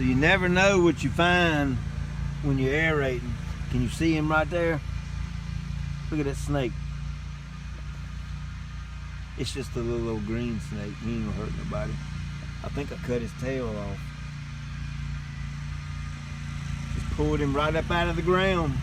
you never know what you find when you're aerating. Can you see him right there? Look at that snake. It's just a little old green snake. He ain't gonna hurt nobody. I think I cut his tail off. Just pulled him right up out of the ground.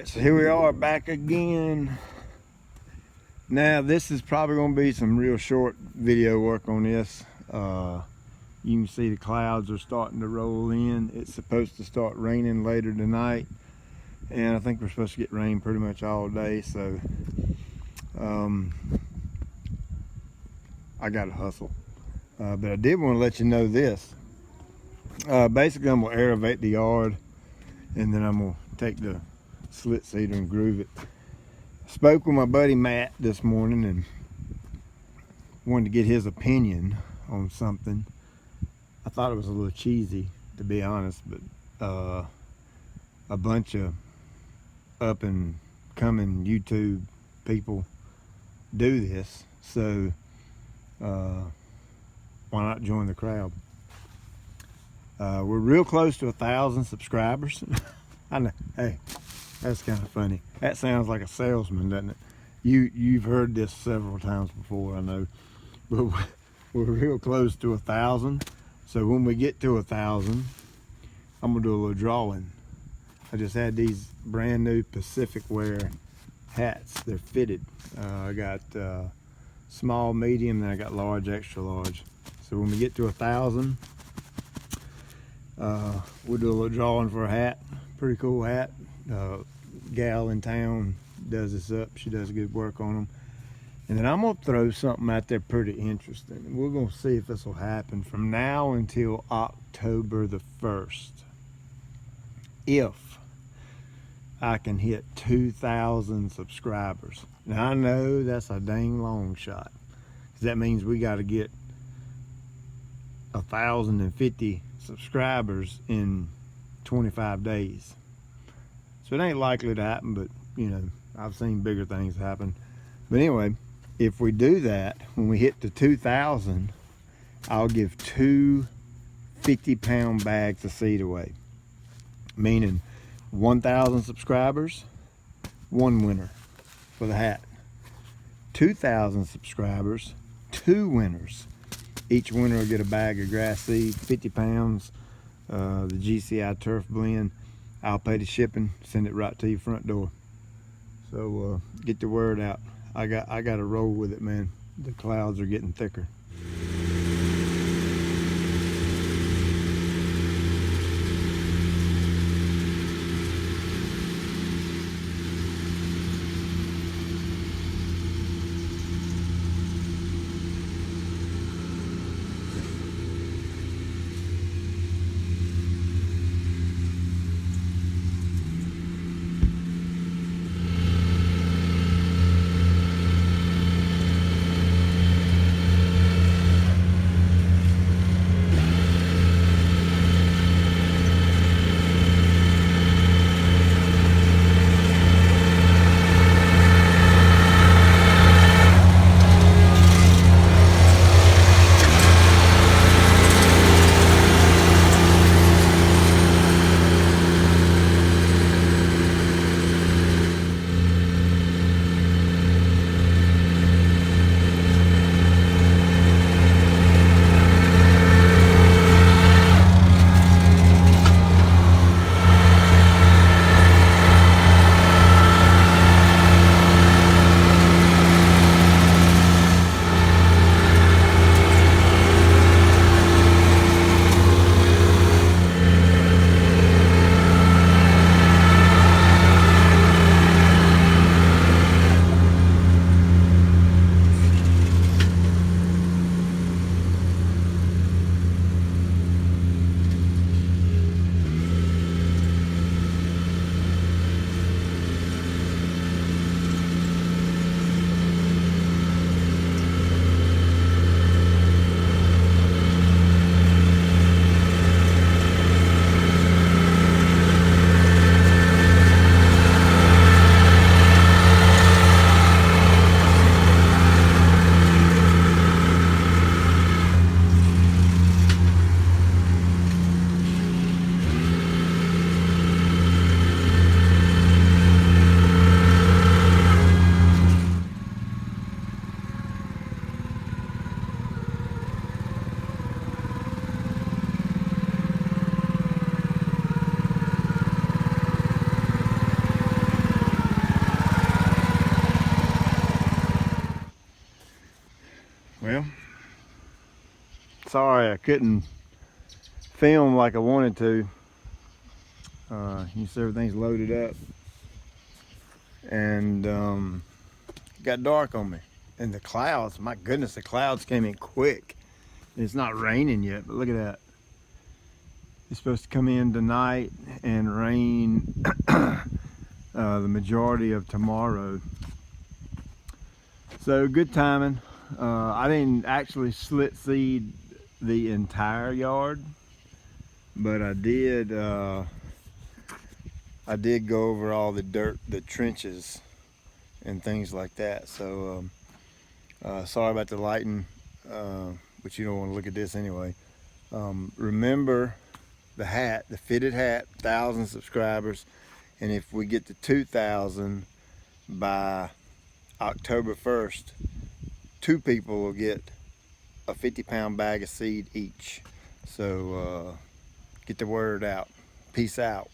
So here we are back again. Now this is probably going to be some real short video work on this. You can see the clouds are starting to roll in. It's supposed to start raining later tonight, and I think we're supposed to get rain pretty much all day, so I gotta hustle. But I did want to let you know this. Basically I'm going to aeravate the yard, and then I'm going to take the slit seeder and groove it. I spoke with my buddy Matt this morning and wanted to get his opinion on something. I thought it was a little cheesy, to be honest, but a bunch of up and coming YouTube people do this, so why not join the crowd? We're real close to 1,000 subscribers. I know, hey, that's kind of funny. That sounds like a salesman, doesn't it? You've heard this several times before, I know. But we're real close to 1,000. So when we get to 1,000, I'm gonna do a little drawing. I just had these brand new Pacific Wear hats. They're fitted. I got small, medium, then I got large, extra large. So when we get to 1,000, we'll do a little drawing for a hat. Pretty cool hat. Gal in town does this up. She does good work on them. And then I'm gonna throw something out there pretty interesting. We're gonna see if this will happen from now until October the 1st. If I can hit 2,000 subscribers. Now I know that's a dang long shot, because that means we got to get 1,050 subscribers in 25 days. So it ain't likely to happen, but you know, I've seen bigger things happen. But anyway, if we do that, when we hit to 2,000, I'll give 2 50-pound bags of seed away. Meaning 1,000 subscribers, 1 winner for the hat. 2,000 subscribers, 2 winners. Each winner will get a bag of grass seed, 50 pounds, the GCI Turf blend. I'll pay the shipping, send it right to your front door. So get the word out. I got to roll with it, man. The clouds are getting thicker. sorry I couldn't film like I wanted to. You see everything's loaded up, and it got dark on me. And the clouds, my goodness, the clouds came in quick. It's not raining yet, but look at that. It's supposed to come in tonight and rain the majority of tomorrow. So good timing. I didn't actually slit seed the entire yard, but I did go over all the dirt, the trenches and things like that. So sorry about the lighting, but you don't want to look at this anyway. Remember the hat, the fitted hat, 1,000 subscribers, and if we get to 2,000 by October 1st, 2 people will get a 50-pound bag of seed each. So get the word out. Peace out.